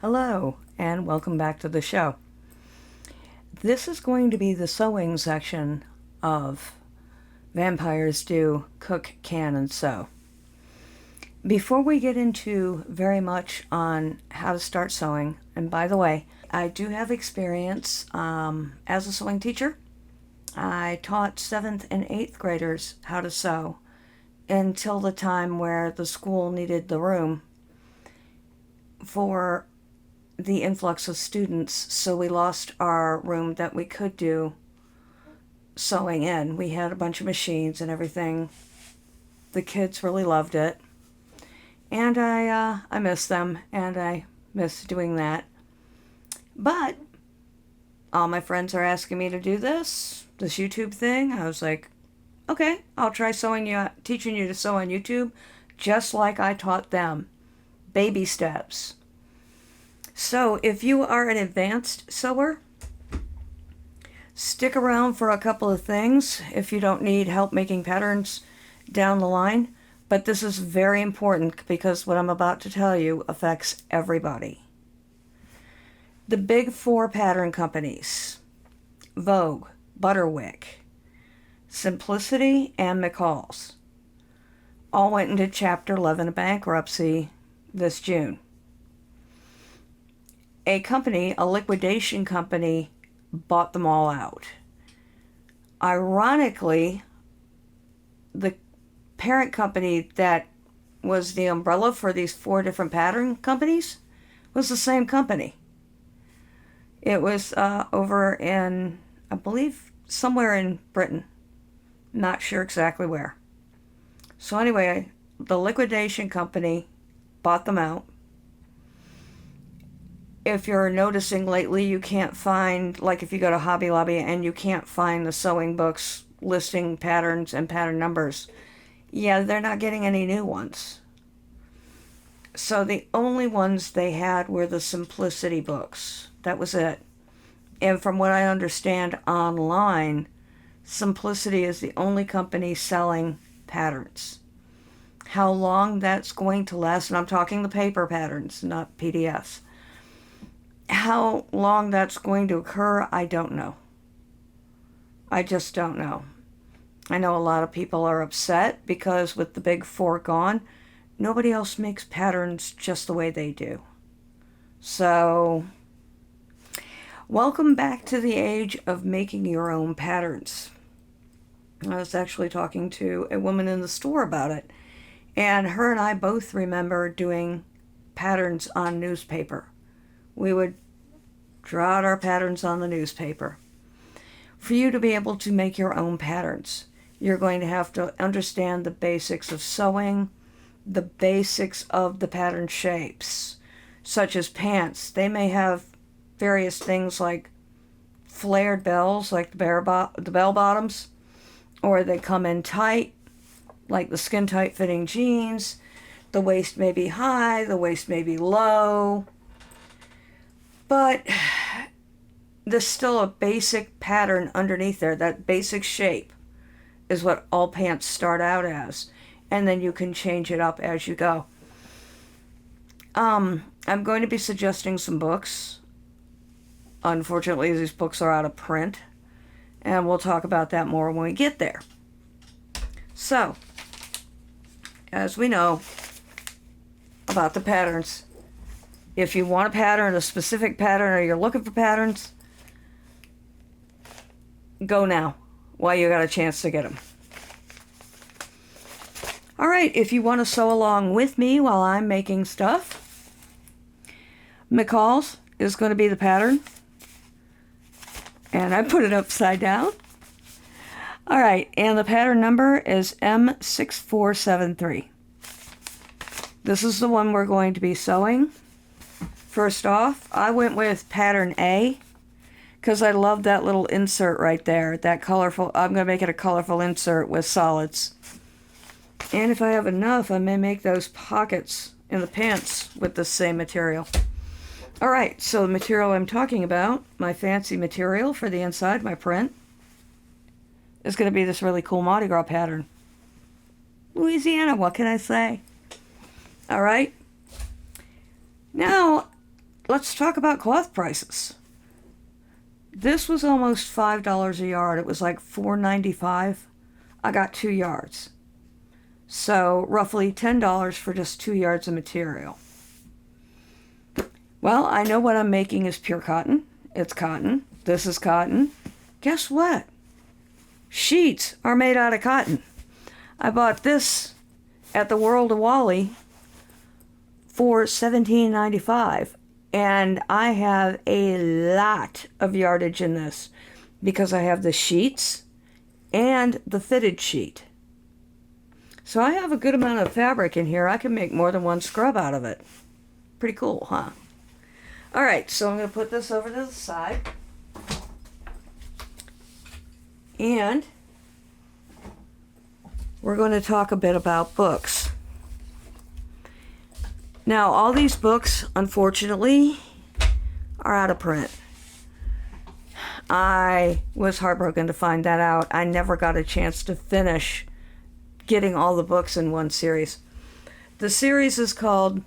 Hello, and welcome back to the show. This is going to be the sewing section of Vampires Do Cook, Can, and Sew. Before we get into very much on how to start sewing, and by the way, I do have experience as a sewing teacher. I taught 7th and 8th graders how to sew until the time where the school needed the room for the influx of students, so we lost our room that we could do sewing in. We had a bunch of machines and everything. The kids really loved it, and I miss them, and I miss doing that. But all my friends are asking me to do this YouTube thing. I was like, okay, I'll try teaching you to sew on YouTube, just like I taught them. Baby steps. So if you are an advanced sewer, stick around for a couple of things if you don't need help making patterns down the line. But this is very important because what I'm about to tell you affects everybody. The big 4 pattern companies, Vogue, Butterwick, Simplicity, and McCall's, all went into Chapter 11 of bankruptcy this June. A liquidation company, bought them all out. Ironically, the parent company that was the umbrella for these 4 different pattern companies was the same company. It was over in, I believe, somewhere in Britain. Not sure exactly where. So anyway, the liquidation company bought them out. If you're noticing lately, you can't find, like if you go to Hobby Lobby and you can't find the sewing books listing patterns and pattern numbers, yeah, they're not getting any new ones. So the only ones they had were the Simplicity books. That was it. And from what I understand online, Simplicity is the only company selling patterns. How long that's going to last, and I'm talking the paper patterns, not PDFs. How long that's going to occur, I don't know. I just don't know. I know a lot of people are upset because with the big 4 gone, nobody else makes patterns just the way they do. So, welcome back to the age of making your own patterns. I was actually talking to a woman in the store about it, and her and I both remember doing patterns on newspaper. We would draw out our patterns on the newspaper. For you to be able to make your own patterns, you're going to have to understand the basics of sewing, the basics of the pattern shapes, such as pants. They may have various things like flared bells, like the bell bottoms, or they come in tight, like the skin tight fitting jeans. The waist may be high, the waist may be low, but there's still a basic pattern underneath there. That basic shape is what all pants start out as, and then you can change it up as you go. I'm going to be suggesting some books. Unfortunately, these books are out of print, and we'll talk about that more when we get there. So, as we know about the patterns, if you want a pattern, a specific pattern, or you're looking for patterns, go now while you got a chance to get them. All right, if you want to sew along with me while I'm making stuff, McCall's is going to be the pattern. And I put it upside down. All right, and the pattern number is M6473. This is the one we're going to be sewing. First off, I went with pattern A because I love that little insert right there. That colorful, I'm going to make it a colorful insert with solids. And if I have enough, I may make those pockets in the pants with the same material. All right, so the material I'm talking about, my fancy material for the inside, my print, is going to be this really cool Mardi Gras pattern. Louisiana, what can I say? All right. Now, let's talk about cloth prices. This was almost $5 a yard. It was like $4.95. I got 2 yards. So roughly $10 for just 2 yards of material. Well, I know what I'm making is pure cotton. It's cotton. This is cotton. Guess what? Sheets are made out of cotton. I bought this at the World of Wally for $17.95. And I have a lot of yardage in this because I have the sheets and the fitted sheet. So I have a good amount of fabric in here. I can make more than one scrub out of it. Pretty cool, huh? All right, so I'm going to put this over to the side. And we're going to talk a bit about books. Now, all these books, unfortunately, are out of print. I was heartbroken to find that out. I never got a chance to finish getting all the books in one series. The series is called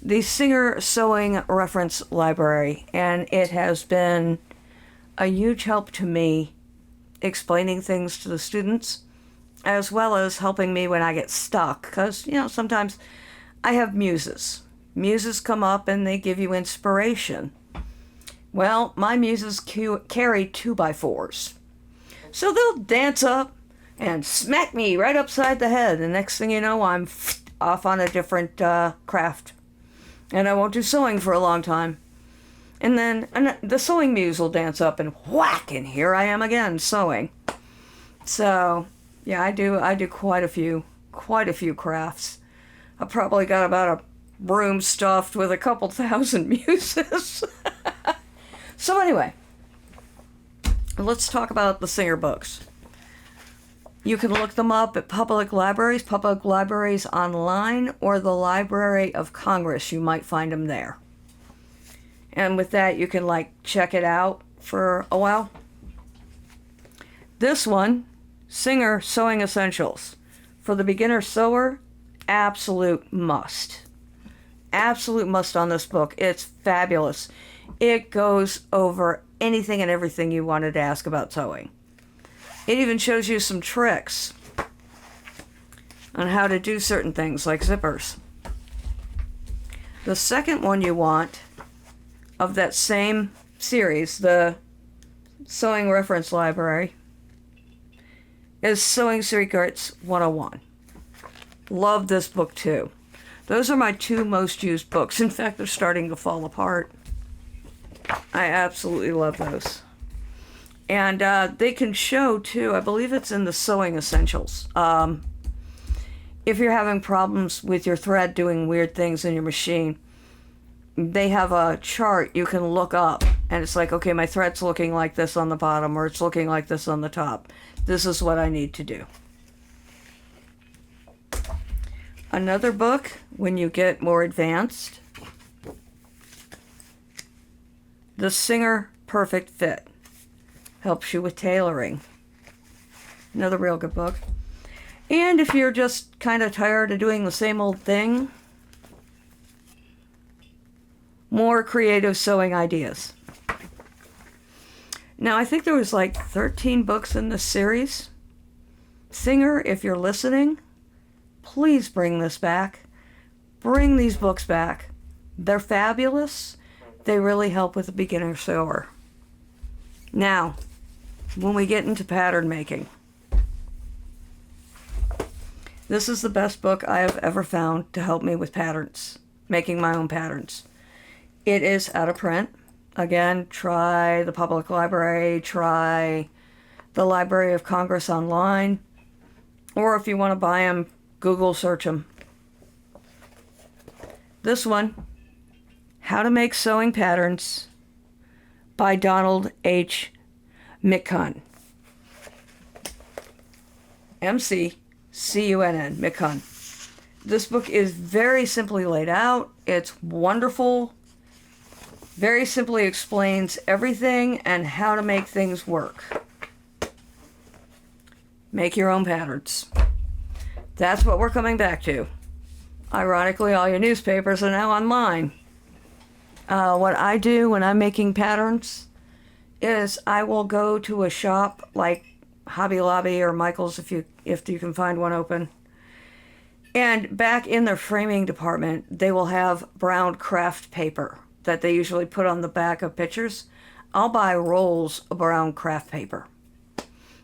the Singer Sewing Reference Library, and it has been a huge help to me explaining things to the students, as well as helping me when I get stuck, because, sometimes I have muses. Muses come up and they give you inspiration. Well, my muses carry 2x4s. So they'll dance up and smack me right upside the head. And next thing you know, I'm off on a different craft. And I won't do sewing for a long time. And then the sewing muse will dance up and whack, and here I am again sewing. So, yeah, I do quite a few crafts. I probably got about a room stuffed with a couple thousand muses. So anyway, let's talk about the Singer books. You can look them up at public libraries online, or the Library of Congress. You might find them there. And with that, you can check it out for a while. This one, Singer Sewing Essentials. For the beginner sewer, absolute must. Absolute must on this book. It's fabulous. It goes over anything and everything you wanted to ask about sewing. It even shows you some tricks on how to do certain things like zippers. The second one you want of that same series, the Sewing Reference Library, is Sewing Secrets 101. Love this book too. Those are my 2 most used books. In fact, they're starting to fall apart. I absolutely love those. And they can show too, I believe it's in the Sewing Essentials. If you're having problems with your thread doing weird things in your machine, they have a chart you can look up. And it's like, okay, my thread's looking like this on the bottom, or it's looking like this on the top. This is what I need to do. Another book, when you get more advanced, The Singer Perfect Fit. Helps you with tailoring. Another real good book. And if you're just kind of tired of doing the same old thing, more creative sewing ideas. Now, I think there was 13 books in this series. Singer, if you're listening, please bring this back. Bring these books back. They're fabulous. They really help with the beginner sewer. Now, when we get into pattern making, this is the best book I have ever found to help me with patterns, making my own patterns. It is out of print. Again, try the public library, try the Library of Congress online, or if you want to buy them, Google search them. This one, How to Make Sewing Patterns by Donald H. McCunn. M-C-C-U-N-N, McCunn. This book is very simply laid out. It's wonderful. Very simply explains everything and how to make things work. Make your own patterns. That's what we're coming back to. Ironically, all your newspapers are now online. What I do when I'm making patterns is I will go to a shop like Hobby Lobby or Michael's if you can find one open. And back in their framing department, they will have brown craft paper that they usually put on the back of pictures. I'll buy rolls of brown craft paper.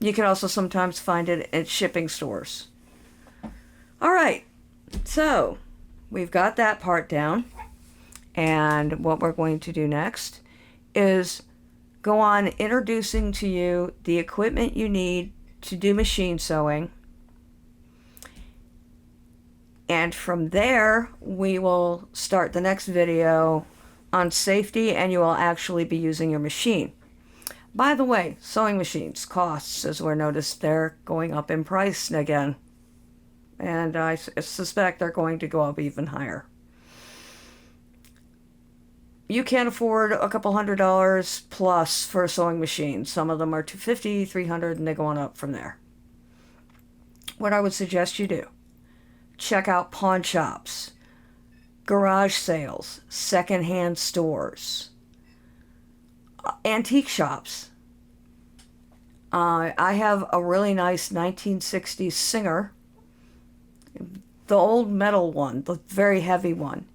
You can also sometimes find it at shipping stores. All right, so we've got that part down. And what we're going to do next is go on introducing to you the equipment you need to do machine sewing. And from there, we will start the next video on safety, and you will actually be using your machine. By the way, sewing machines costs, as we're noticed, they're going up in price again. And I suspect they're going to go up even higher. You can't afford a couple $100 plus for a sewing machine. Some of them are $250, $300, and they go on up from there. What I would suggest you do, check out pawn shops, garage sales, secondhand stores, antique shops. I have a really nice 1960s Singer, the old metal one, the very heavy one,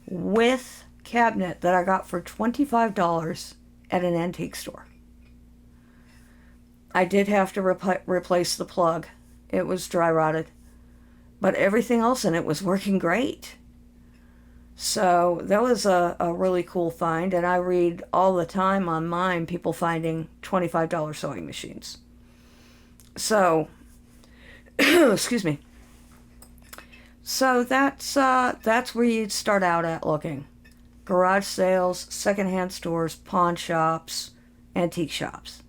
with cabinet that I got for $25 at an antique store. I did have to replace the plug. It was dry rotted, but everything else in it was working great. So that was a really cool find, and I read all the time on mine people finding $25 sewing machines. So excuse me. So that's where you'd start out at looking. Garage sales, secondhand stores, pawn shops, antique shops.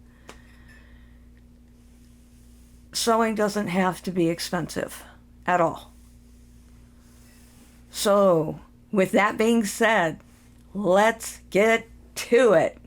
Sewing doesn't have to be expensive at all. So, with that being said, let's get to it.